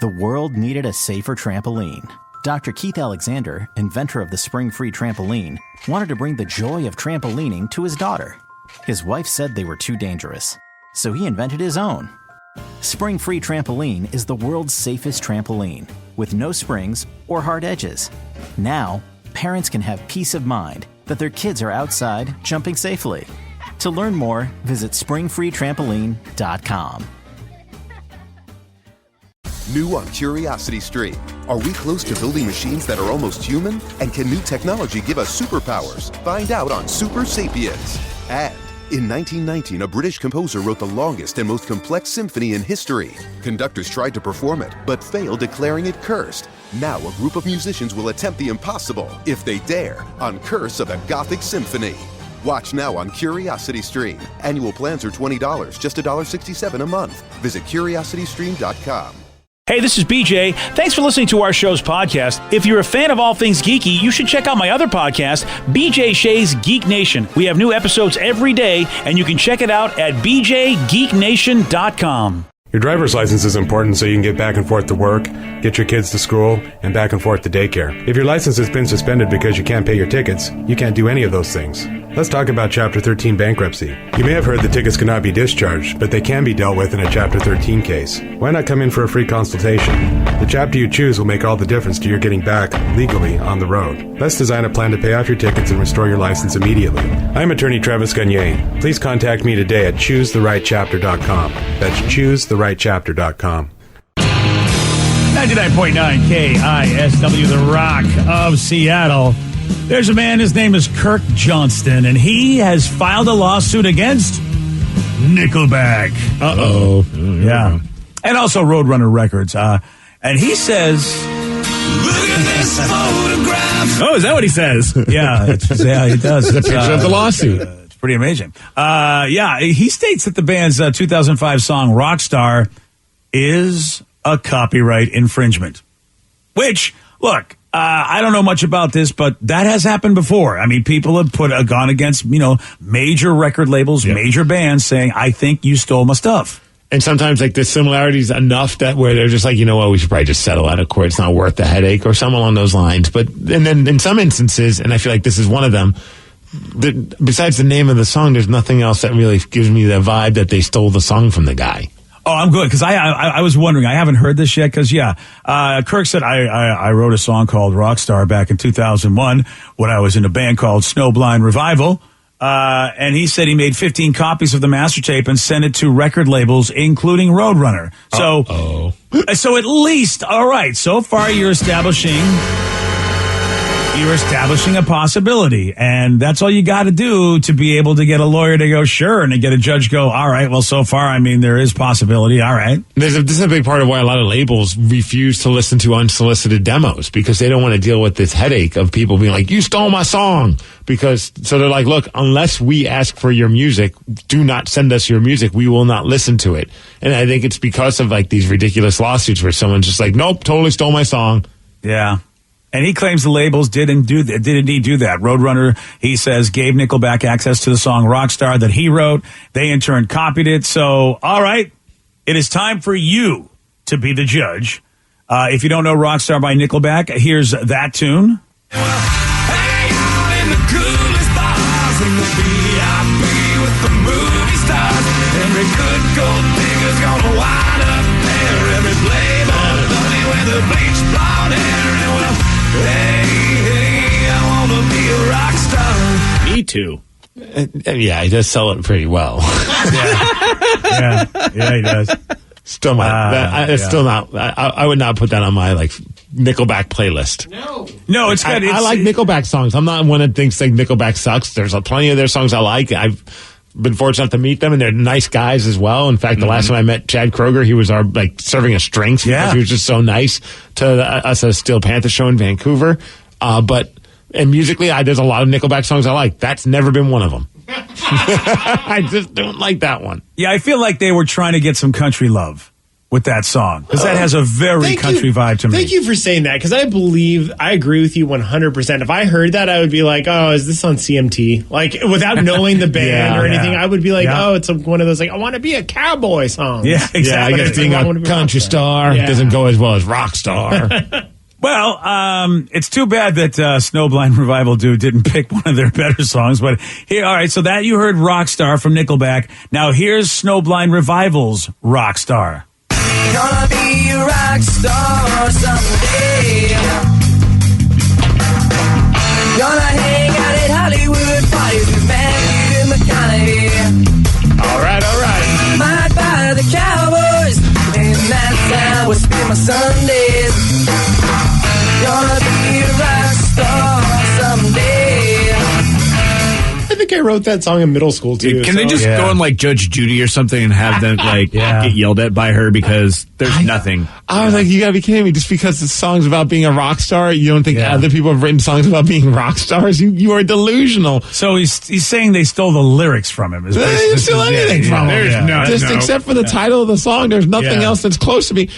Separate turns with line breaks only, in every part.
The world needed a safer trampoline. Dr. Keith Alexander, inventor of the spring-free trampoline, wanted to bring the joy of trampolining to his daughter. His wife said they were too dangerous, so he invented his own. Spring-free trampoline is the world's safest trampoline, with no springs or hard edges. Now, parents can have peace of mind that their kids are outside jumping safely. To learn more, visit springfreetrampoline.com.
New on Curiosity Stream. Are we close to building machines that are almost human? And can new technology give us superpowers? Find out on Super Sapiens. And in 1919, a British composer wrote the longest and most complex symphony in history. Conductors tried to perform it, but failed, declaring it cursed. Now a group of musicians will attempt the impossible, if they dare, on Curse of the Gothic Symphony. Watch now on Curiosity Stream. Annual plans are $20, just $1.67 a month. Visit curiositystream.com.
Hey, this is BJ. Thanks for listening to our show's podcast. If you're a fan of all things geeky, you should check out my other podcast, BJ Shea's Geek Nation. We have new episodes every day, and you can check it out at bjgeeknation.com.
Your driver's license is important so you can get back and forth to work, get your kids to school, and back and forth to daycare. If your license has been suspended because you can't pay your tickets, you can't do any of those things. Let's talk about Chapter 13 bankruptcy. You may have heard that tickets cannot be discharged, but they can be dealt with in a Chapter 13 case. Why not come in for a free consultation? The chapter you choose will make all the difference to your getting back legally on the road. Let's design a plan to pay off your tickets and restore your license immediately. I'm attorney Travis Gagne. Please contact me today at choosetherightchapter.com. That's choosetherightchapter.com.
99.9 KISW, the Rock of Seattle. There's a man, his name is Kirk Johnston, and he has filed a lawsuit against Nickelback.
Uh-oh.
Yeah. And also Roadrunner Records. And he says... Look at this photograph. Oh, is that what he says? Yeah, he does.
It's a picture of the lawsuit.
It's pretty amazing. He states that the band's 2005 song Rockstar is a copyright infringement. Which, look, I don't know much about this, but that has happened before. I mean, people have gone against, major record labels, major bands saying, I think you stole my stuff.
And sometimes, the similarities enough that where they're just like, you know what, we should probably just settle out of court. It's not worth the headache or something along those lines. And then in some instances, and I feel like this is one of them, besides the name of the song, there's nothing else that really gives me the vibe that they stole the song from the guy.
Oh, I'm good, because I was wondering. I haven't heard this yet, because, Kirk said I wrote a song called Rockstar back in 2001 when I was in a band called Snowblind Revival. And he said he made 15 copies of the master tape and sent it to record labels, including Roadrunner. So at least, all right, so far you're establishing a possibility, and that's all you got to do to be able to get a lawyer to go, sure, and to get a judge go, all right, well, so far, I mean, there is possibility, all right.
This is a big part of why a lot of labels refuse to listen to unsolicited demos, because they don't want to deal with this headache of people being like, you stole my song. So they're like, look, unless we ask for your music, do not send us your music. We will not listen to it. And I think it's because of these ridiculous lawsuits where someone's just like, nope, totally stole my song.
Yeah. And he claims the labels did indeed do that. Roadrunner, he says, gave Nickelback access to the song Rockstar that he wrote. They in turn copied it. So, all right, it is time for you to be the judge. If you don't know Rockstar by Nickelback, here's that tune.
Hang out in the coolest bars in the VIP with the movie stars. Every good gold digger's gonna wind up there. Every playboy bunny with the bleached blonde hair. And well, hey, I wanna be a rock star.
Me too.
Yeah, he does sell it pretty well.
Yeah, he does.
Still still not. I would not put that on my Nickelback playlist.
No, it's good.
I like Nickelback songs. I'm not one that thinks Nickelback sucks. There's plenty of their songs I like. I've been fortunate to meet them, and they're nice guys as well. In fact, the last time I met Chad Kroger, he was our serving us drinks because he was just so nice to us at a Steel Panther show in Vancouver. And musically, there's a lot of Nickelback songs I like. That's never been one of them. I just don't like that one.
Yeah, I feel like they were trying to get some country love. with that song because that has a very country vibe to me.
Thank you for saying that because I agree with you 100%. If I heard that, I would be like, oh, is this on CMT? Like without knowing the band or anything, I would be like, oh, it's one of those like I want to be a cowboy songs.
Yeah, exactly.
Yeah, I guess being a country star doesn't go as well as rock star.
Well, it's too bad that Snowblind Revival Dude didn't pick one of their better songs. But here, all right, so that you heard Rockstar from Nickelback. Now here's Snowblind Revival's Rockstar.
Gonna be a rock star someday. Gonna hang out at Hollywood parties with Matthew McConaughey.
All right.
Might buy the Cowboys, and that's how I spend my Sundays. Gonna be a rock star someday.
I think I wrote that song in middle school too.
Can they just go on like Judge Judy or something and have them like get yelled at by her because there's nothing?
I was like, you gotta be kidding me. Just because the song's about being a rock star, you don't think other people have written songs about being rock stars? You are delusional.
So he's saying they stole the lyrics from him.
They didn't steal anything from him. Except for the title of the song, there's nothing else that's close to me.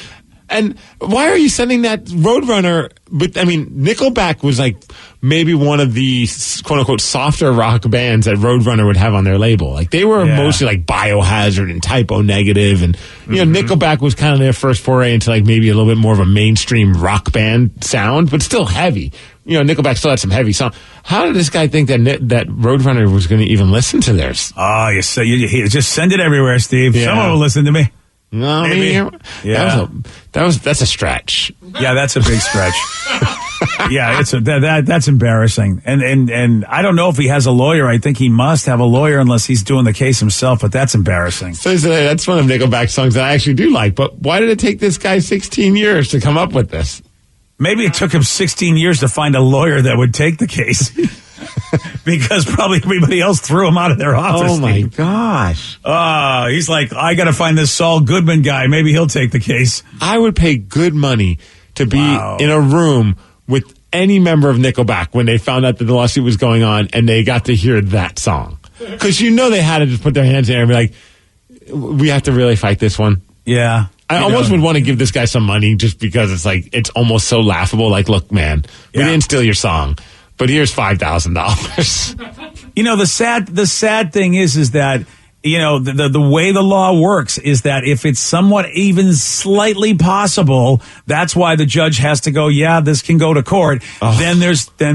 And why are you sending that Roadrunner? But I mean, Nickelback was like maybe one of the quote unquote softer rock bands that Roadrunner would have on their label. Like they were mostly like Biohazard and Typo Negative, and you know, Nickelback was kind of their first foray into like maybe a little bit more of a mainstream rock band sound, but still heavy. You know, Nickelback still had some heavy songs. How did this guy think that Roadrunner was going to even listen to theirs?
Oh, you just send it everywhere, Steve. Yeah. Someone will listen to me.
No, maybe. That's a stretch.
Yeah, that's a big stretch. Yeah, that's embarrassing. And I don't know if he has a lawyer. I think he must have a lawyer unless he's doing the case himself. But that's embarrassing.
So that's one of Nickelback's songs that I actually do like. But why did it take this guy 16 years to come up with this?
Maybe it took him 16 years to find a lawyer that would take the case. Because probably everybody else threw him out of their office.
Oh, my gosh.
He's like, I got to find this Saul Goodman guy. Maybe he'll take the case.
I would pay good money to be in a room with any member of Nickelback when they found out that the lawsuit was going on and they got to hear that song. Because you know they had to just put their hands in there and be like, we have to really fight this one.
Yeah.
I almost would want to give this guy some money just because it's like, it's almost so laughable. Like, look, man, we didn't steal your song. But here's $5,000.
You know, the sad thing is that, you know, the way the law works is that if it's somewhat even slightly possible, that's why the judge has to go, this can go to court. Oh. Then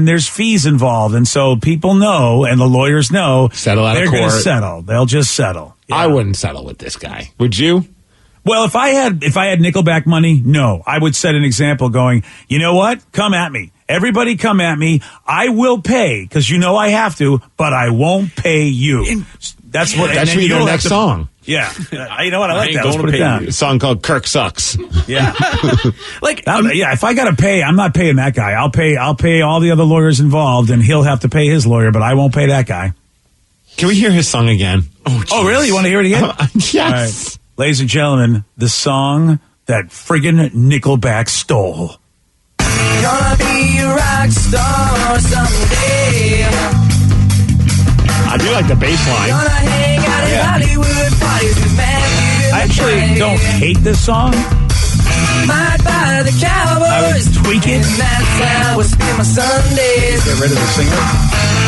there's fees involved. And so people know, and the lawyers know,
settle out of court.
They're going to settle. They'll just settle. Yeah.
I wouldn't settle with this guy. Would you?
Well, if I had Nickelback money, no. I would set an example going, you know what? Come at me. Everybody come at me. I will pay, because you know I have to, but I won't pay you. That's
your next song.
Yeah. You know what? I like that. Let's put it down.
A song called Kirk Sucks.
Yeah. If I got to pay, I'm not paying that guy. I'll pay all the other lawyers involved, and he'll have to pay his lawyer, but I won't pay that guy.
Can we hear his song again?
Oh really? You want to hear it again?
Yes.
All right. Ladies and gentlemen, the song that friggin' Nickelback stole.
Gonna be a rock star someday.
I do like the bass line.
Gonna hang out at Hollywood parties with Matthew.
I actually don't hate this song.
Might buy the Cowboys.
I would tweak it.
And that's how I spend my Sundays.
Get rid of the singer.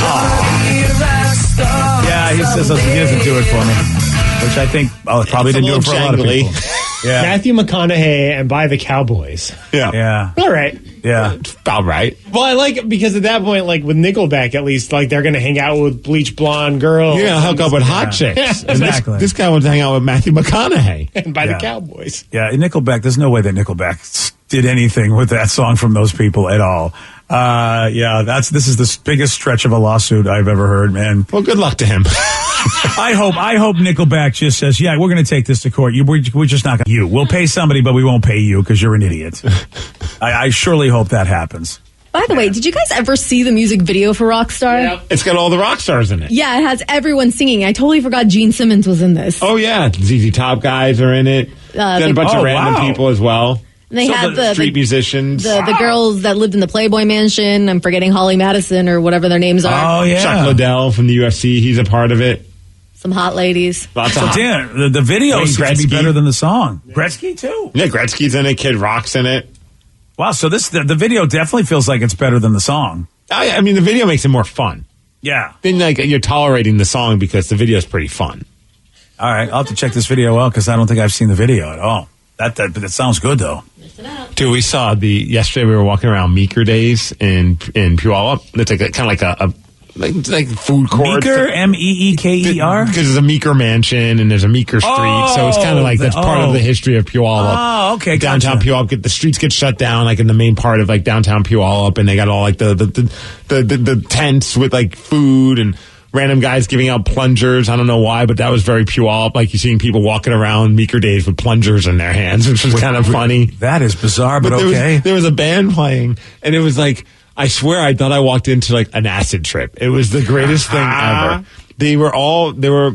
Gonna be a rock star
he says he doesn't do it for me. Which I think probably didn't do it for a lot of people. Yeah.
Matthew McConaughey and By the Cowboys.
Yeah.
All right.
Yeah.
About right.
Well, I like it because at that point, like with Nickelback, at least, like they're going to hang out with bleach blonde girls.
You're going to hook up with hot chicks.
Yeah,
exactly.
This guy wants to hang out with Matthew McConaughey.
And By the Cowboys.
Yeah, Nickelback, there's no way that Nickelback did anything with that song from those people at all. This is the biggest stretch of a lawsuit I've ever heard, man.
Well, good luck to him.
I hope Nickelback just says, we're going to take this to court. We're just not going to. We'll pay somebody, but we won't pay you because you're an idiot. I surely hope that happens.
By the way, did you guys ever see the music video for Rockstar?
Yeah. It's got all the rock stars in it.
Yeah, it has everyone singing. I totally forgot Gene Simmons was in this.
Oh, yeah. ZZ Top guys are in it. Then a bunch of random people as well.
And they had the
street musicians.
The girls that lived in the Playboy Mansion. I'm forgetting Holly Madison or whatever their names are.
Oh, yeah.
Chuck Liddell from the UFC. He's a part of it.
Some hot ladies.
Lots of
So,
hot.
Dan, the video
Wayne
seems to be
Gretzky.
better than the song. Gretzky, too.
Yeah, Gretzky's in it. Kid Rock's in it.
Wow, so the video definitely feels like it's better than the song.
I mean, the video makes it more fun.
Yeah.
Then, like, you're tolerating the song because the video's pretty fun.
All right, I'll have to check this video out because I don't think I've seen the video at all. That sounds good, though.
Dude, we saw yesterday we were walking around Meeker Days in Puyallup. It's like kind of like a like food court.
Meeker, Meeker?
Because there's a Meeker mansion and there's a Meeker street. So it's kind of like that's part of the history of Puyallup.
Oh, okay.
Downtown
Gotcha.
Puyallup, the streets get shut down like in the main part of like downtown Puyallup, and they got all like the tents with like food and random guys giving out plungers. I don't know why, but that was very Puyallup. Like you're seeing people walking around Meeker Days with plungers in their hands, which was kind of funny.
That is bizarre, but okay.
There was a band playing, and it was like, I swear I thought I walked into like an acid trip. It was the greatest thing ever. They were older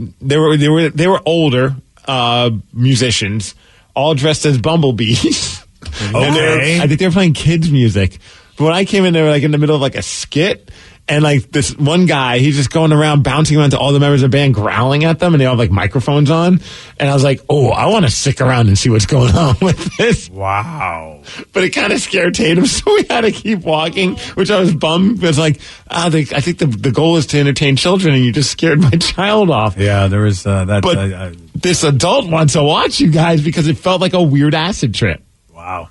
musicians, all dressed as bumblebees.
Okay.
I think they were playing kids music. But when I came in, they were like in the middle of like a skit. And like this one guy, he's just going around bouncing around to all the members of the band, growling at them, and they all have like microphones on. And I was like, oh, I want to stick around and see what's going on with this.
Wow.
But it kind of scared Tatum, so we had to keep walking, which I was bummed. It was like, I think the goal is to entertain children, and you just scared my child off.
Yeah, there was that.
But this adult wants to watch you guys because it felt like a weird acid trip.
Wow.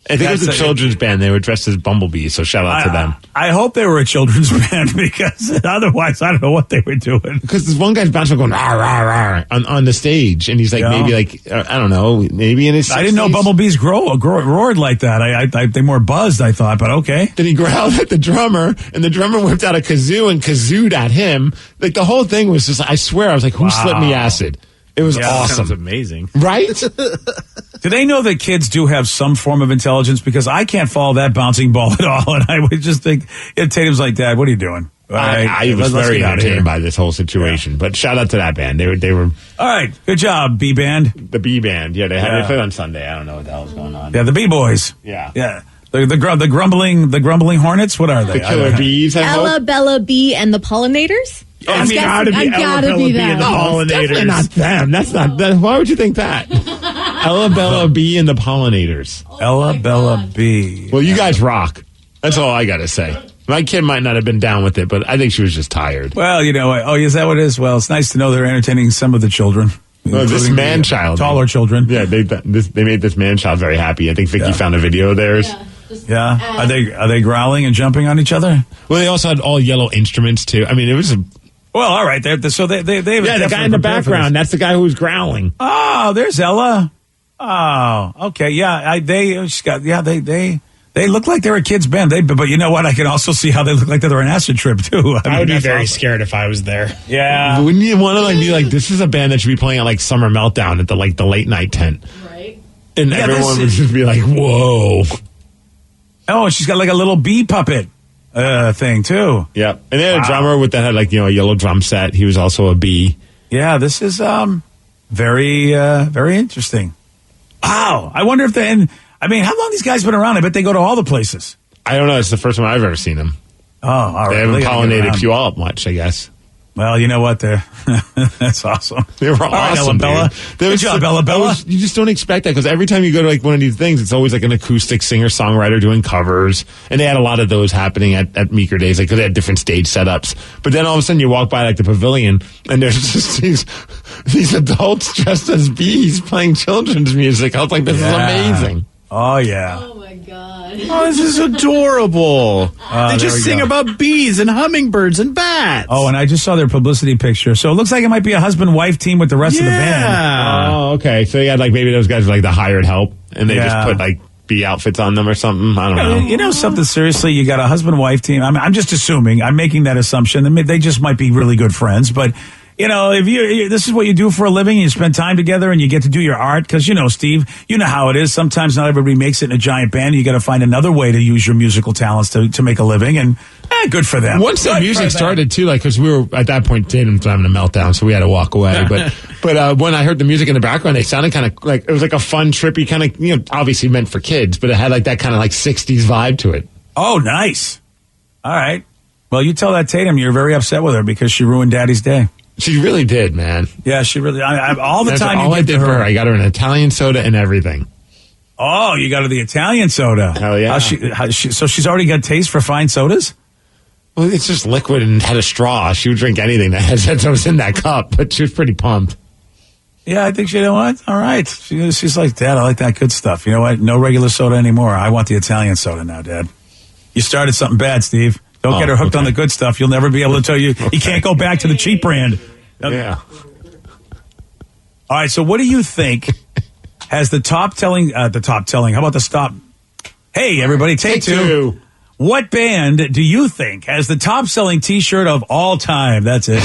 I think it was a children's band. They were dressed as bumblebees, so shout out to them.
I hope they were a children's band because otherwise I don't know what they were doing.
Because this one guy's bouncing going rah, rah, rah, on the stage, and he's like maybe like I don't know, maybe in his 60s.
I didn't know bumblebees roared like that. They more buzzed, I thought, but okay.
Then he growled at the drummer, and the drummer whipped out a kazoo and kazooed at him. Like the whole thing was just, I swear, I was like, who slipped me acid? It was awesome.
Sounds amazing.
Right?
Do they know that kids do have some form of intelligence? Because I can't follow that bouncing ball at all. And I would just think, Tatum's like, Dad, what are you doing? All right,
I was
let's
very
get out of here.
entertained by this whole situation. But shout out to that band. They were
All right. Good job, B Band.
the B band. Yeah, they played on Sunday. I don't know what the hell's going on.
Yeah, the B Boys.
Yeah.
Yeah. The grumbling Hornets? What are they?
The Killer Bees. I hope.
Ella, Bella B, and the Pollinators?
I mean,
I gotta be that.
Pollinators.
Definitely not them. That's not. Why would you think that? Ella, Bella B, and the Pollinators.
Ella, Bella B.
Well, you guys rock. That's all I got to say. My kid might not have been down with it, but I think she was just tired.
Well, you know what? Oh, is that what it is? Well, it's nice to know they're entertaining some of the children.
Well, this
including
man-child.
Taller children.
Yeah, they made this man-child very happy. I think Vicky found a video of theirs.
Yeah. Are they growling and jumping on each other?
Well, they also had all yellow instruments, too. I mean, it was a...
Well, all right. So they
Yeah, the guy in the background, that's the guy who was growling.
Oh, there's Ella. Oh, okay. Yeah, they look like they're a kid's band. But you know what? I can also see how they look like they're an acid trip too.
I would be
that's
very
awesome.
scared if I was there.
Yeah.
Wouldn't you want to be like, this is a band that should be playing at like Summer Meltdown at the late night tent?
Right.
And everyone would just be like, whoa.
Oh, she's got like a little bee puppet thing too.
Yep. And they had a drummer that had like, a yellow drum set. He was also a bee.
Yeah, this is very very interesting. Wow. I wonder if how long these guys been around? I bet they go to all the places.
I don't know. It's the first time I've ever seen them.
Oh, all right.
They haven't
They gotta get
pollinated
around.
Puyallup much, I guess.
Well, you know what? That's awesome.
They were
All right,
awesome,
Ella Bella.
dude.
Good job, Ella Bella.
You just don't expect that because every time you go to like one of these things, it's always like an acoustic singer-songwriter doing covers. And they had a lot of those happening at Meeker Days because they had different stage setups. But then all of a sudden you walk by like the pavilion and there's just these adults dressed as bees playing children's music. I was like, this is amazing.
Oh, yeah.
Oh my God.
Oh, this is adorable. They
there
just
we
sing
go.
about bees and hummingbirds and bats.
Oh, and I just saw their publicity picture. So it looks like it might be a husband-wife team with the rest of the band.
Oh, okay. So you had like maybe those guys were like the hired help and they just put like bee outfits on them or something. I don't know.
You know something, seriously, you got a husband-wife team. I'm just assuming. I'm making that assumption. They just might be really good friends. But, if this is what you do for a living, and you spend time together and you get to do your art, because, Steve, you know how it is. Sometimes not everybody makes it in a giant band. You got to find another way to use your musical talents to make a living. And good for them.
Once the music started too, like because we were at that point, Tatum's having a meltdown, so we had to walk away. But when I heard the music in the background, they sounded kind of like it was like a fun, trippy kind of obviously meant for kids, but it had like that kind of like '60s vibe to it.
Oh, nice. All right. Well, you tell that Tatum you're very upset with her because she ruined Daddy's day.
She really did, man.
Yeah, she really. All the
That's
time.
all I did for her. I got her an Italian soda and everything.
Oh, you got her the Italian soda.
Hell yeah.
So she's already got taste for fine sodas?
Well, it's just liquid and had a straw. She would drink anything that was in that cup, but she was pretty pumped.
Yeah, I think she, you know what? All right. She's like, Dad, I like that good stuff. You know what? No regular soda anymore. I want the Italian soda now, Dad. You started something bad, Steve. Don't get her hooked on the good stuff. You'll never be able to tell you. You can't go back to the cheap brand.
Yeah.
All right, so what do you think has the top telling, how about the stop? Hey, everybody, take two. What band do you think has the top selling t-shirt of all time? That's it.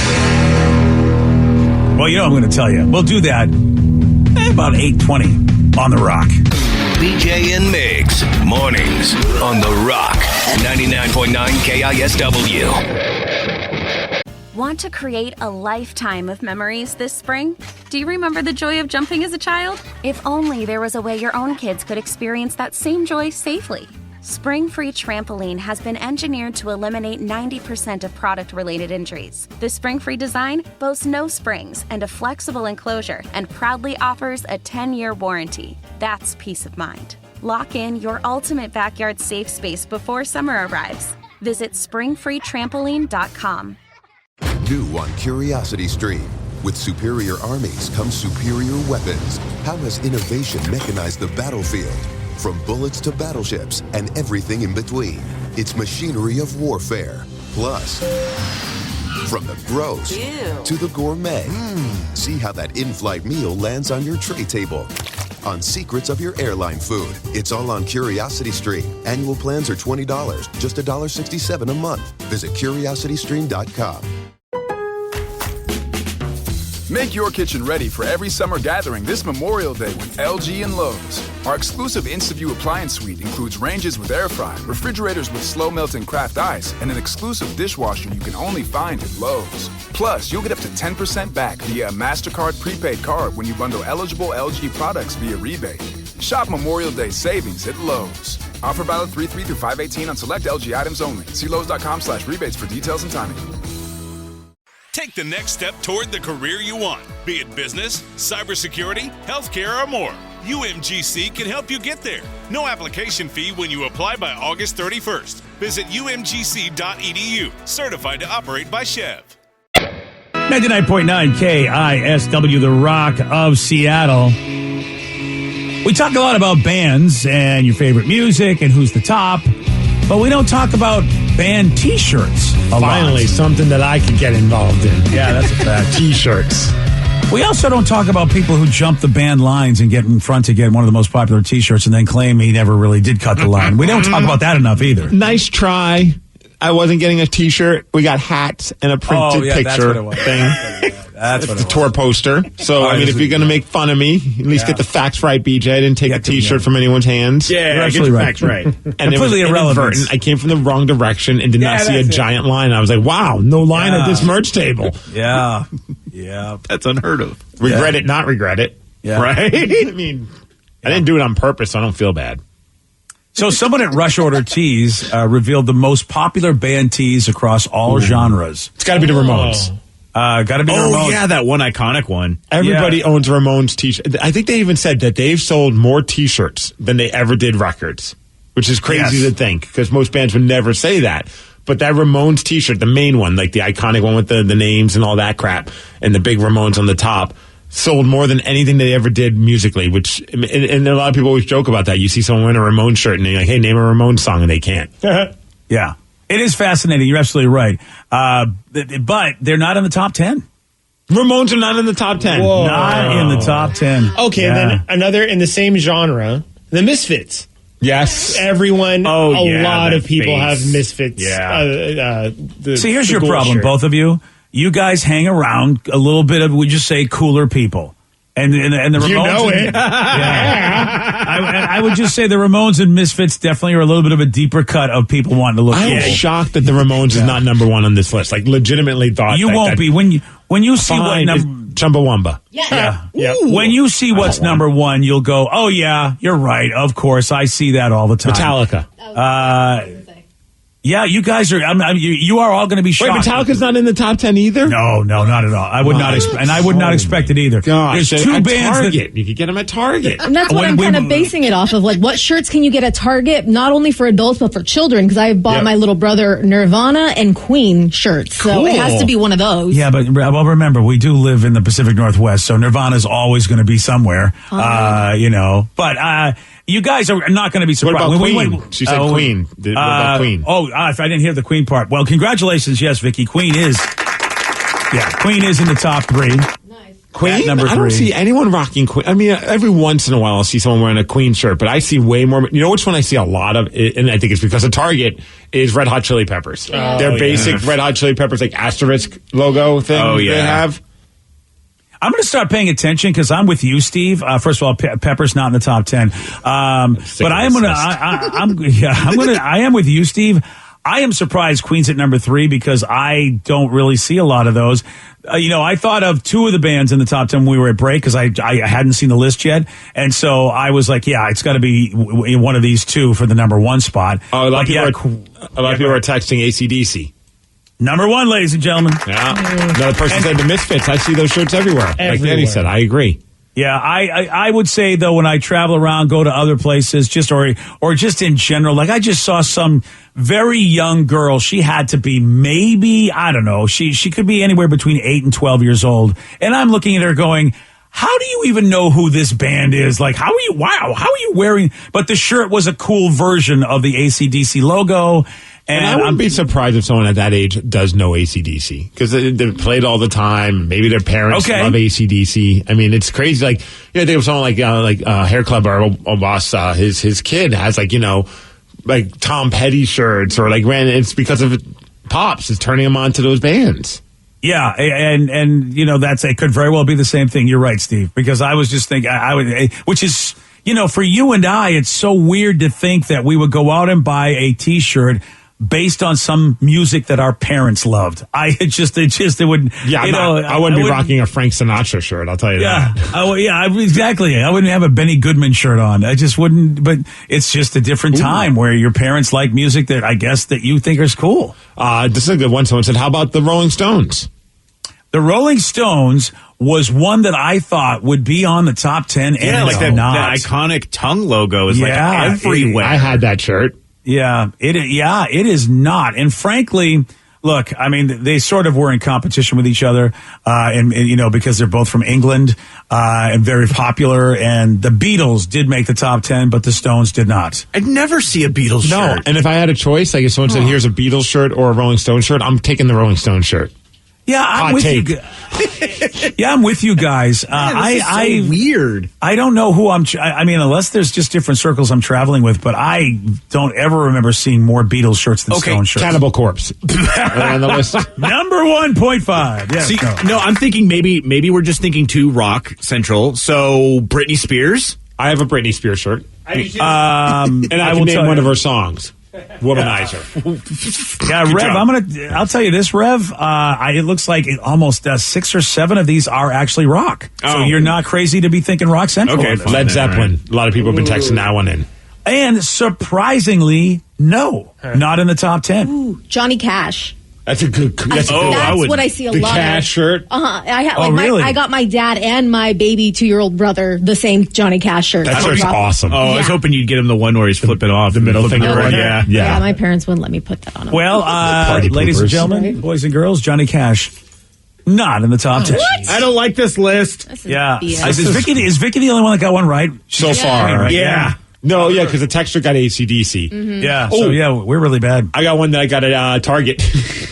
Well, you know I'm going to tell you. We'll do that about 8:20 on The Rock.
BJ and Migs, mornings on The Rock, 99.9 KISW.
Want to create a lifetime of memories this spring? Do you remember the joy of jumping as a child? If only there was a way your own kids could experience that same joy safely. Spring Free Trampoline has been engineered to eliminate 90% of product-related injuries. The Spring Free design boasts no springs and a flexible enclosure and proudly offers a 10-year warranty. That's peace of mind. Lock in your ultimate backyard safe space before summer arrives. Visit springfreetrampoline.com.
New on Curiosity Stream. With superior armies comes superior weapons. How has innovation mechanized the battlefield? From bullets to battleships and everything in between. It's machinery of warfare. Plus, from the gross to the gourmet. See how that in-flight meal lands on your tray table. On secrets of your airline food. It's all on Curiosity Stream. Annual plans are $20, just $1.67 a month. Visit curiositystream.com.
Make your kitchen ready for every summer gathering this Memorial Day with LG and Lowe's. Our exclusive InstaView appliance suite includes ranges with air fry, refrigerators with slow melting craft ice, and an exclusive dishwasher you can only find at Lowe's. Plus, you'll get up to 10% back via a MasterCard prepaid card when you bundle eligible LG products via rebate. Shop Memorial Day savings at Lowe's. Offer valid 3/3 through 5/18 on select LG items only. See Lowe's.com/rebates for details and timing.
Take the next step toward the career you want, be it business, cybersecurity, healthcare, or more. UMGC can help you get there. No application fee when you apply by August 31st. Visit umgc.edu, certified to operate by Chev.
99.9 KISW, The Rock of Seattle. We talk a lot about bands and your favorite music and who's the top, but we don't talk about band T-shirts.
Finally, something that I could get involved in.
Yeah, that's a fact.
T-shirts.
We also don't talk about people who jump the band lines and get in front to get one of the most popular T-shirts and then claim he never really did cut the line. We don't talk about that enough either.
Nice try. I wasn't getting a T-shirt. We got hats and a printed picture thing.
That's
the tour poster. So, I mean, if you're going to make fun of me, at least get the facts right, BJ. I didn't take a T-shirt from anyone's hands.
Yeah, get the facts right.
And completely
irrelevant.
I came from the wrong direction and did not see a giant line. I was like, wow, no line at this merch table.
Yeah. Yeah.
That's unheard of.
Regret it, not regret it.
Yeah.
Right? I mean, I didn't do it on purpose, so I don't feel bad.
So someone at Rush Order Tees revealed the most popular band tees across all genres.
It's got to be the Ramones.
Got to be the Ramones.
Oh, yeah, that one iconic one.
Everybody owns Ramones T-shirts. I think they even said that they've sold more T-shirts than they ever did records, which is crazy to think because most bands would never say that. But that Ramones T-shirt, the main one, like the iconic one with the names and all that crap, and the big Ramones on the top, sold more than anything they ever did musically, which, and a lot of people always joke about that. You see someone wearing a Ramones shirt and they're like, hey, name a Ramones song, and they can't.
Yeah. It is fascinating. You're absolutely right. But they're not in the top 10.
Ramones are not in the top 10.
Whoa.
Not in the top 10.
Okay, then another in the same genre, the Misfits.
Yes.
Everyone, a lot of people have Misfits.
Yeah. See, here's your problem, both of you. You guys hang around a little bit of, we just say, cooler people. And the Ramones.
You know it.
I would just say the Ramones and Misfits definitely are a little bit of a deeper cut of people wanting to look cool.
I'm shocked that the Ramones is not number one on this list. Like, legitimately thought
you won't be. When you see what number...
Chumbawamba.
Yeah. When you see what's number one, you'll go, oh, yeah, you're right. Of course. I see that all the time.
Metallica.
Yeah, you guys are. You are all going to be shocked.
Wait, Metallica's not in the top 10 either?
No, not at all. I would not expect, and I would not expect it either.
Gosh,
there's two bands
Target. You could get them at Target.
And that's what I'm kind of basing it off of. Like, what shirts can you get at Target, not only for adults, but for children? Because I bought my little brother Nirvana and Queen shirts. So it has to be one of those.
Yeah, but remember, we do live in the Pacific Northwest, so Nirvana's always going to be somewhere, But you guys are not going to be surprised.
What about Queen? She said Queen. What about Queen?
I didn't hear the Queen part. Well, congratulations. Yes, Vicky. Queen is in the top 3.
Queen?
Number 3.
I don't see anyone rocking Queen. I mean, every once in a while I'll see someone wearing a Queen shirt, but I see way more. You know which one I see a lot of, and I think it's because of Target, is Red Hot Chili Peppers. Their basic Red Hot Chili Peppers, like asterisk logo thing they have.
I'm going to start paying attention because I'm with you, Steve. First of all, Pepper's not in the top 10. But I am with you, Steve. I am surprised Queen's at number 3 because I don't really see a lot of those. I thought of 2 of the bands in the top 10 when we were at break because I hadn't seen the list yet. And so I was like, it's got to be one of these 2 for the number 1 spot.
A lot of people are texting AC/DC.
Number 1, ladies and gentlemen.
Yeah. Another person said the Misfits. I see those shirts everywhere. Like Danny said, I agree.
Yeah, I would say though when I travel around, go to other places, or just in general, like I just saw some very young girl. She had to be maybe, I don't know, she could be anywhere between 8 and 12 years old, and I'm looking at her going, how do you even know who this band is? Like, how are you wearing? But the shirt was a cool version of the AC/DC logo.
And I wouldn't be surprised if someone at that age does know AC/DC because they played all the time. Maybe their parents love AC/DC. I mean, it's crazy. Like, think of someone like Hair Club or boss. His kid has like Tom Petty shirts or it's because of Pops is turning him on to those bands.
Yeah, and it could very well be the same thing. You're right, Steve. Because I was just thinking, which is for you and I, it's so weird to think that we would go out and buy a T-shirt based on some music that our parents loved. It would. Yeah,
I wouldn't be rocking a Frank Sinatra shirt. I'll tell you that.
Exactly. I wouldn't have a Benny Goodman shirt on. I just wouldn't. But it's just a different time where your parents like music that I guess that you think is cool.
This is a good one. Someone said, "How about the Rolling Stones?"
The Rolling Stones was one that I thought would be on the top 10, and
like that iconic tongue logo is everywhere.
I had that shirt.
Yeah, it is not. And frankly, look, I mean, they sort of were in competition with each other, and because they're both from England, and very popular. And the Beatles did make the top 10, but the Stones did not.
I'd never see a Beatles shirt.
No, and if I had a choice, like if someone said, here's a Beatles shirt or a Rolling Stone shirt, I'm taking the Rolling Stone shirt.
Yeah, I'm with you. Yeah, I'm with you guys.
So weird.
I don't know who I mean, unless there's just different circles I'm traveling with, but I don't ever remember seeing more Beatles shirts than Stone shirts.
Cannibal Corpse. On the list.
Number 1.5. Yes.
See, no, I'm thinking maybe we're just thinking too rock central. So Britney Spears.
I have a Britney Spears shirt. And I will name one of her songs. Womanizer.
Yeah, Rev, I'll tell you this, Rev. It looks like almost 6 or 7 of these are actually rock. So you're not crazy to be thinking rock central.
Okay, Led Zeppelin. Right. A lot of people have been texting that one in.
And surprisingly, no, not in the top 10.
Ooh, Johnny Cash.
That's a good.
That's what I see a lot.
The Cash shirt.
Really? I got my dad and my baby 2-year-old brother the same Johnny Cash shirt.
That shirt's awesome.
Oh, I was hoping you'd get him the one where he's flipping off
the middle finger.
Yeah. My parents wouldn't let me put that on him.
Well, ladies and gentlemen, boys and girls, Johnny Cash. Not in the top 10.
What? I don't like this list.
Is Vicky the only one that got one right
so far?
Right?
Yeah. No, because the texture got AC/DC.
Mm-hmm.
Yeah, so we're really bad.
I got one that I got at Target.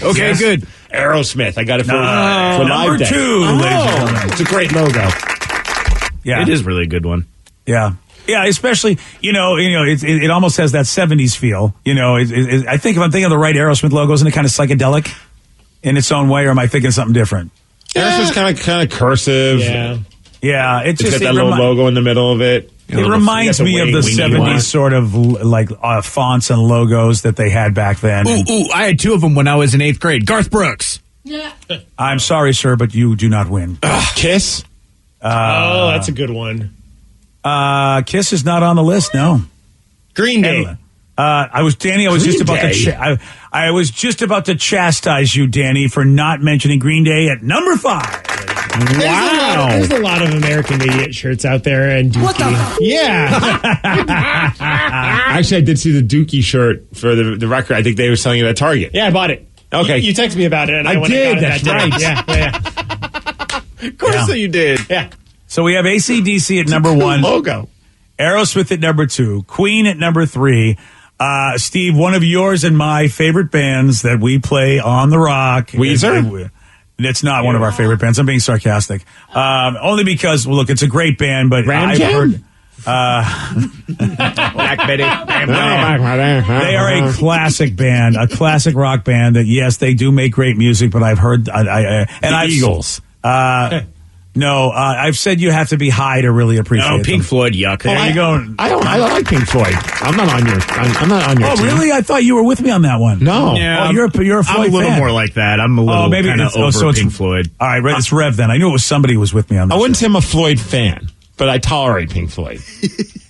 Okay, good.
Aerosmith. I got it for Live Day.
Number 2, ladies and gentlemen.
It's a great logo.
Yeah, it is really a good one.
Yeah. Yeah, especially, it almost has that 70s feel. I think if I'm thinking of the right Aerosmith logo, isn't it kind of psychedelic in its own way, or am I thinking something different?
Aerosmith's kind of cursive.
Yeah.
It's got that little logo in the middle of it.
It reminds me of the 70s sort of like fonts and logos that they had back then.
Ooh, I had 2 of them when I was in 8th grade. Garth Brooks.
Yeah.
I'm sorry, sir, but you do not win.
Kiss?
That's a good one.
Kiss is not on the list, no.
Green Day.
I was just about to I was just about to chastise you, Danny, for not mentioning Green Day at number 5.
Wow. There's a lot of American Idiot shirts out there and Dookie.
What the?
Yeah.
Actually, I did see the Dookie shirt for the record. I think they were selling it at Target.
Yeah, I bought it.
Okay.
You texted me about it, and I went
did.
and got it
That's
that day.
right.
Yeah.
Of course you did.
Yeah.
So we have AC/DC at number 1.
Logo.
Aerosmith at number 2. Queen at number 3. Steve, one of yours and my favorite bands that we play on the Rock.
Weezer?
It's not one of our favorite bands. I'm being sarcastic. Only because, well, look, it's a great band, but I've heard...
Black Betty.
They are a classic band, a classic rock band that, yes, they do make great music, but I've heard...
Eagles.
No, I've said you have to be high to really appreciate
No, Pink
them.
Floyd, yuck.
There you go.
I like Pink Floyd. I'm not on your
Oh,
team.
really? I thought you were with me on that one.
No.
Yeah,
Oh, you're a Floyd
I'm a little
fan.
more like that. I'm a little kind of over Pink Floyd.
All right, it's Rev then. I knew it was somebody who was with me on that.
I wouldn't say I'm a Floyd fan, but I tolerate Pink Floyd.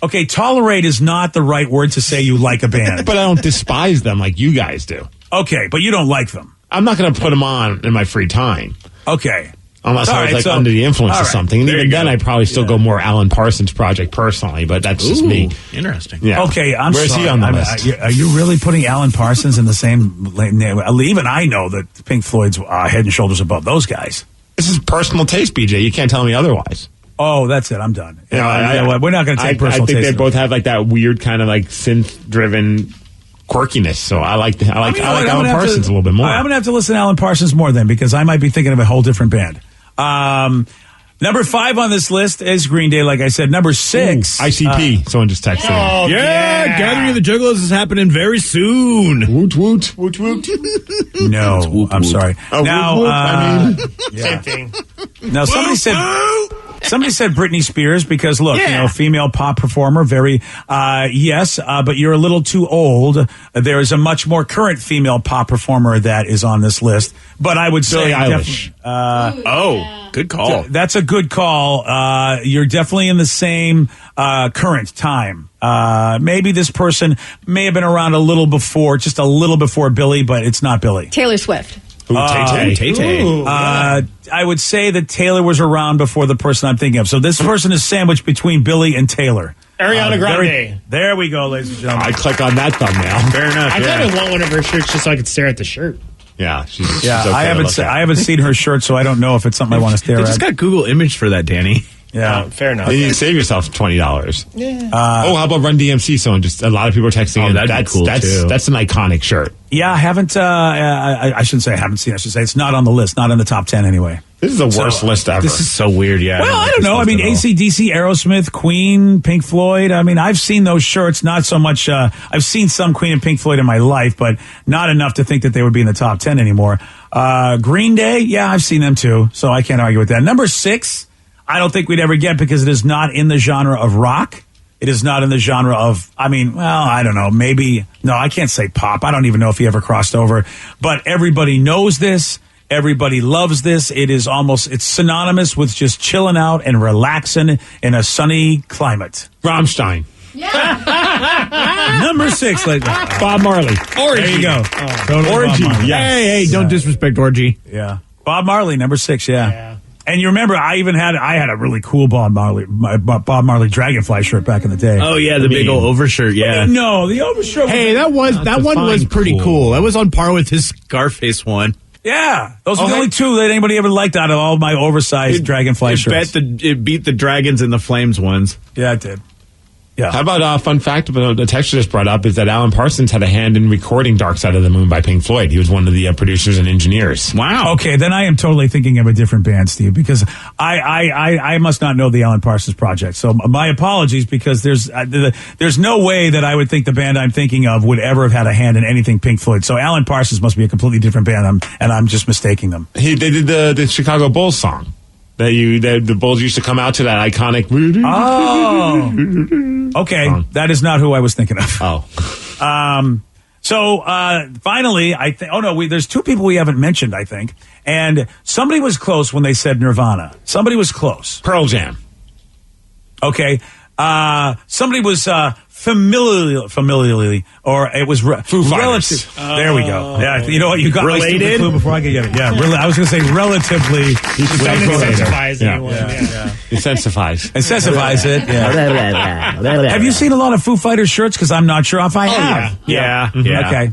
Okay, tolerate is not the right word to say you like a band.
But I don't despise them like you guys do.
Okay, but you don't like them.
I'm not going to put them on in my free time.
Okay.
Unless I was under the influence of something. And even then, I'd probably still go more Alan Parsons Project personally, but that's just me.
Interesting.
Yeah.
Okay, I'm
Where's
sorry.
he on the list?
Are you really putting Alan Parsons in the same lane? Even I know that Pink Floyd's head and shoulders above those guys.
This is personal taste, BJ. You can't tell me otherwise.
Oh, that's it. I'm done.
You know,
we're not going to take personal
I think
taste.
they both have like that weird kind of like synth-driven quirkiness. So I like Alan Parsons a little bit more.
I'm going to have to listen to Alan Parsons more then, because I might be thinking of a whole different band. Number 5 on this list is Green Day, like I said. Number 6.
ICP. Someone just texted me.
Yeah, Gathering of the Juggalos is happening very soon.
Woot woot. Woot woot.
No, I'm sorry. Now,
Same thing.
Now, somebody said Britney Spears because, look, female pop performer, very, yes, but you're a little too old. There is a much more current female pop performer that is on this list. But I would say...
Eilish.
Good call.
That's a good call. You're definitely in the same current time. Maybe this person may have been around a little before Billy, but it's not Billy.
Taylor Swift.
Tay-Tay.
I would say that Taylor was around before the person I'm thinking of. So this person is sandwiched between Billy and Taylor.
Ariana Grande.
There we go, ladies and gentlemen.
I click on that thumbnail.
Fair enough.
I kind of want one of her shirts just so I could stare at the shirt.
Yeah, she's
I haven't seen her shirt, so I don't know if it's something I want to stare
They
at.
just got Google image for that, Danny.
Yeah,
fair enough.
You need to save yourself $20.
Yeah.
How about Run DMC? Someone a lot of people are texting.
That'd be cool too.
That's an iconic shirt.
Yeah, I haven't. I shouldn't say I haven't seen. I should say it's not on the list, not in the top 10 anyway.
This is the worst list ever.
This is so weird. Yeah.
Well, I don't know. I mean, AC/DC, Aerosmith, Queen, Pink Floyd. I mean, I've seen those shirts. Not so much. I've seen some Queen and Pink Floyd in my life, but not enough to think that they would be in the top 10 anymore. Green Day. Yeah, I've seen them too, so I can't argue with that. Number 6. I don't think we'd ever get because it is not in the genre of rock. It is not in the genre of, I don't know, maybe, no, I can't say pop. I don't even know if he ever crossed over. But everybody knows this. Everybody loves this. It's synonymous with just chilling out and relaxing in a sunny climate.
Rammstein.
Number 6.
Bob Marley.
Orgy.
There you go.
Orgy.
Yes. Hey, don't disrespect Orgy.
Yeah. Bob Marley, number 6, yeah. And you remember, I had a really cool Bob Marley Dragonfly shirt back in the day.
Oh yeah, the big old overshirt. Yeah.
No, the overshirt.
Hey, that one was pretty cool. That was on par with his Scarface one.
Yeah, those are the only two that anybody ever liked out of all my oversized Dragonfly shirts.
It beat the Dragons and the Flames ones.
Yeah, it did. Yeah.
How about a fun fact about the texture just brought up is that Alan Parsons had a hand in recording Dark Side of the Moon by Pink Floyd. He was one of the producers and engineers.
Wow.
Okay, then I am totally thinking of a different band, Steve, because I must not know the Alan Parsons Project. So my apologies, because there's no way that I would think the band I'm thinking of would ever have had a hand in anything Pink Floyd. So Alan Parsons must be a completely different band, and I'm just mistaking them.
They did the Chicago Bulls song. The Bulls used to come out to that iconic.
Oh, okay. That is not who I was thinking of.
Oh,
so finally, I think. Oh no, there's two people we haven't mentioned. I think, and somebody was close when they said Nirvana. Somebody was close.
Pearl Jam.
Okay. Somebody was familiarly, or it was
Foo Fighters.
relative. There we go. Yeah, you know what? You got
Related?
my stupid clue before I could get it. Yeah, I was going to say relatively.
Don't incentivize anyone.
Intensifies.
Incentivize it. Yeah. Have you seen a lot of Foo Fighters shirts? Because I'm not sure if I have.
Yeah.
Okay.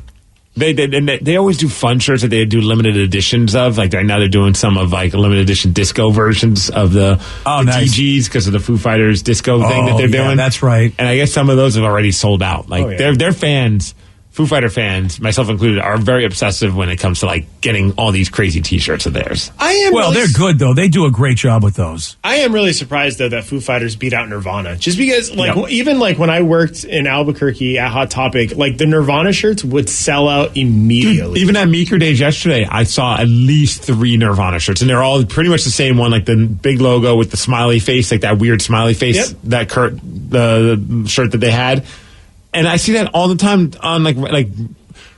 They always do fun shirts that they do limited editions of. Like right now, they're doing some of like limited edition disco versions of the
nice.
DGs because of the Foo Fighters disco thing that they're doing.
That's right.
And I guess some of those have already sold out. Like their fans, Foo Fighter fans, myself included, are very obsessive when it comes to like getting all these crazy T-shirts of theirs.
They're good though. They do a great job with those.
I am really surprised though that Foo Fighters beat out Nirvana. Just because, even when I worked in Albuquerque at Hot Topic, like the Nirvana shirts would sell out immediately.
Even at Meeker Days yesterday, I saw at least 3 Nirvana shirts, and they're all pretty much the same one, like the big logo with the smiley face, like that weird smiley face, the shirt that they had. And I see that all the time on like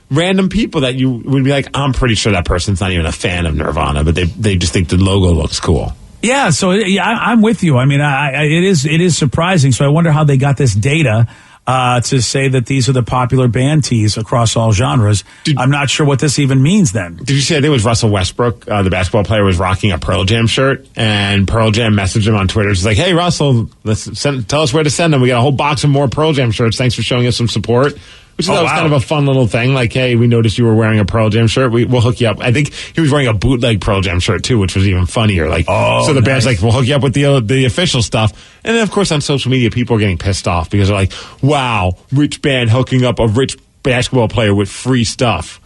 random people that you would be like, I'm pretty sure that person's not even a fan of Nirvana, but they just think the logo looks cool.
Yeah, so I'm with you. I mean, it is surprising. So I wonder how they got this data to say that these are the popular band tees across all genres. I'm not sure what this even means then.
Did you see, I think it was Russell Westbrook, the basketball player, was rocking a Pearl Jam shirt, and Pearl Jam messaged him on Twitter. She's like, hey, Russell, tell us where to send them. We got a whole box of more Pearl Jam shirts. Thanks for showing us some support. Which was kind of a fun little thing. Like, hey, we noticed you were wearing a Pearl Jam shirt. We'll hook you up. I think he was wearing a bootleg Pearl Jam shirt, too, which was even funnier. Like, so the band's like, we'll hook you up with the official stuff. And then, of course, on social media, people are getting pissed off because they're like, wow, rich band hooking up a rich basketball player with free stuff.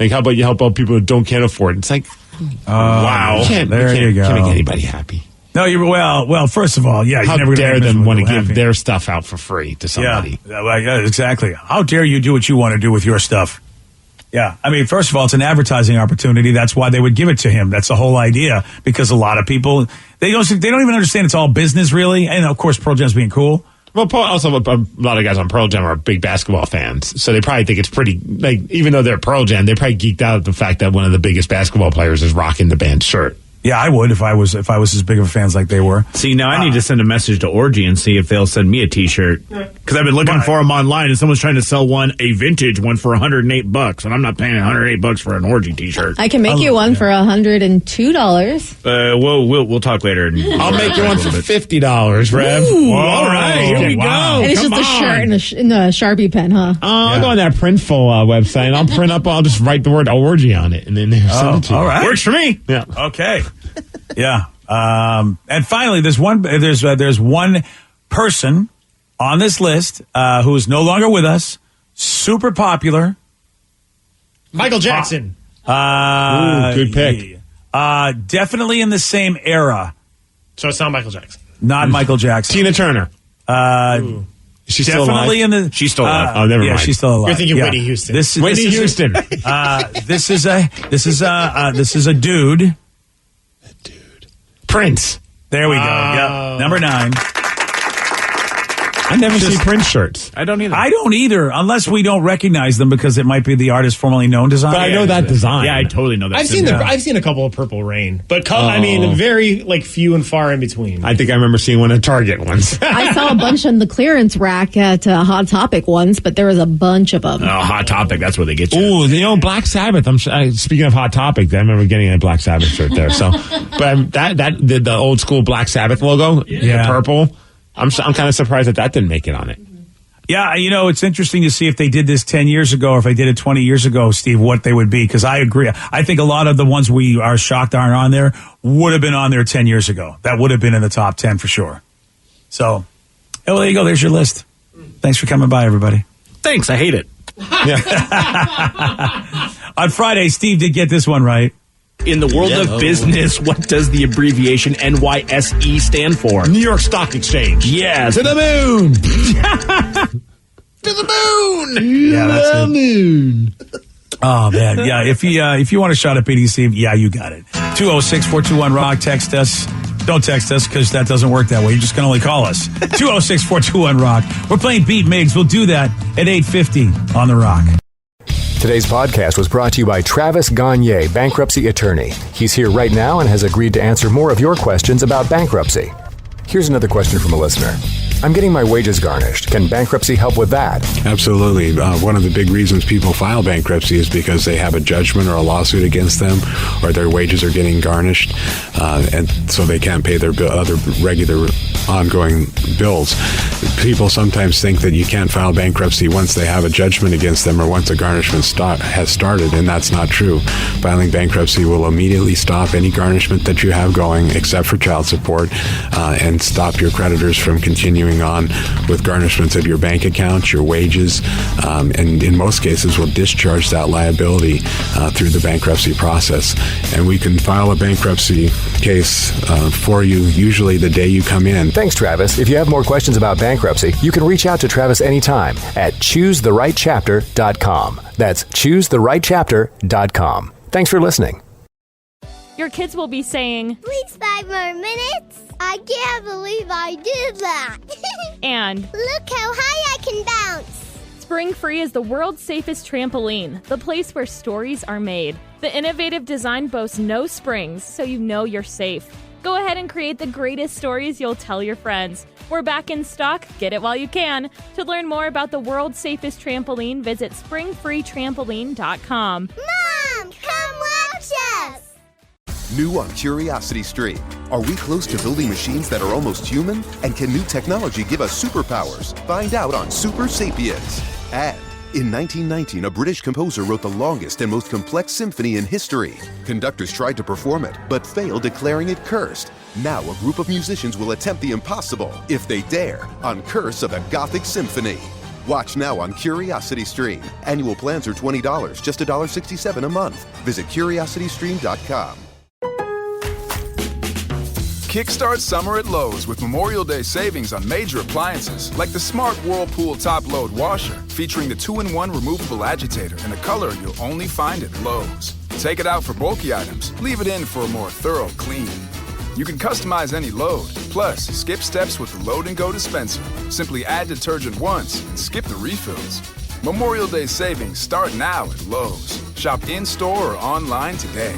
Like, how about you help out people who can't afford it? It's like, wow.
You
can't make anybody happy.
No, well. First of all,
how dare them want to give their stuff out for free to somebody?
Yeah, exactly. How dare you do what you want to do with your stuff? Yeah, I mean, first of all, it's an advertising opportunity. That's why they would give it to him. That's the whole idea. Because a lot of people they don't even understand it's all business, really. And of course, Pearl Jam's being cool.
Well, also a lot of guys on Pearl Jam are big basketball fans, so they probably think it's pretty. Like, even though they're Pearl Jam, they probably geeked out at the fact that one of the biggest basketball players is rocking the band's shirt.
Yeah, I would if I was as big of a fan as like they were.
See, now I need to send a message to Orgy and see if they'll send me a T-shirt, because I've been looking for them online, and someone's trying to sell a vintage one for $108, and I'm not paying $108 for an Orgy T-shirt.
I can make you one for $102.
We'll talk later.
I'll make you one for $50, Rev.
Ooh, all right, here we go.
And it's just a shirt and a Sharpie pen, huh?
I'll go on that Printful website. I'll just write the word Orgy on it, and then send it to you.
All right,
works for me.
Yeah.
Okay. Yeah. And finally, there's one person on this list who is no longer with us. Super popular.
Michael Jackson.
Good pick.
Definitely in the same era.
So it's not Michael Jackson.
Not Michael Jackson.
Tina Turner.
She's still alive.
She's still alive.
Oh, never mind.
She's still alive.
You're thinking Whitney Houston.
Whitney Houston.
This is a dude.
Prince.
There we go. Yep. Number 9.
I never see Prince shirts.
I don't either.
I don't either, unless we don't recognize them because it might be the artist formerly known design.
But I know that design.
Yeah, I totally know that.
I've seen a couple of Purple Rain, but I mean, very few and far in between.
I think I remember seeing one at Target once.
I saw a bunch on the clearance rack at Hot Topic once, but there was a bunch of them.
Oh, Hot Topic, that's where they get you.
Ooh, Black Sabbath. Speaking of Hot Topic, I remember getting a Black Sabbath shirt there. So, but the old school Black Sabbath logo, the purple. I'm kind of surprised that didn't make it on it.
Yeah, it's interesting to see if they did this 10 years ago or if they did it 20 years ago, Steve, what they would be. Because I agree. I think a lot of the ones we are shocked aren't on there would have been on there 10 years ago. That would have been in the top 10 for sure. So, there you go. There's your list. Thanks for coming by, everybody.
Thanks. I hate it.
On Friday, Steve did get this one right.
In the world of business, what does the abbreviation NYSE stand for?
New York Stock Exchange.
Yes.
To the moon.
To the moon.
Yeah, that's
the moon.
Oh, man. Yeah, if you want a shot at BDC, yeah, you got it. 206-421-ROCK. Text us. Don't text us because that doesn't work that way. You just can only call us. 206-421-ROCK. We're playing Beat Migs. We'll do that at 8:50 on The Rock.
Today's podcast was brought to you by Travis Gagne, bankruptcy attorney. He's here right now and has agreed to answer more of your questions about bankruptcy. Here's another question from a listener. I'm getting my wages garnished. Can bankruptcy help with that?
Absolutely. One of the big reasons people file bankruptcy is because they have a judgment or a lawsuit against them, or their wages are getting garnished, and so they can't pay their other regular ongoing bills. People sometimes think that you can't file bankruptcy once they have a judgment against them or once a garnishment has started, and that's not true. Filing bankruptcy will immediately stop any garnishment that you have going, except for child support, and stop your creditors from continuing on with garnishments of your bank accounts, your wages, and in most cases will discharge that liability through the bankruptcy process. And we can file a bankruptcy case for you usually the day you come in.
Thanks, Travis. If you have more questions about bankruptcy, you can reach out to Travis anytime at choosetherightchapter.com. That's choosetherightchapter.com. Thanks for listening.
Your kids will be saying,
"Please, 5 more minutes. I can't believe I did that."
And,
"Look how high I can bounce."
Spring Free is the world's safest trampoline, the place where stories are made. The innovative design boasts no springs, so you know you're safe. Go ahead and create the greatest stories you'll tell your friends. We're back in stock. Get it while you can. To learn more about the world's safest trampoline, visit springfreetrampoline.com.
Mom, come watch us.
New on Curiosity Stream. Are we close to building machines that are almost human? And can new technology give us superpowers? Find out on Super Sapiens. And in 1919, a British composer wrote the longest and most complex symphony in history. Conductors tried to perform it, but failed, declaring it cursed. Now a group of musicians will attempt the impossible, if they dare, on Curse of the Gothic Symphony. Watch now on Curiosity Stream. Annual plans are $20, just $1.67 a month. Visit curiositystream.com.
Kickstart summer at Lowe's with Memorial Day savings on major appliances like the Smart Whirlpool Top Load Washer featuring the 2-in-1 removable agitator in a color you'll only find at Lowe's. Take it out for bulky items, leave it in for a more thorough clean. You can customize any load, plus skip steps with the Load and Go dispenser. Simply add detergent once and skip the refills. Memorial Day savings start now at Lowe's. Shop in-store or online today.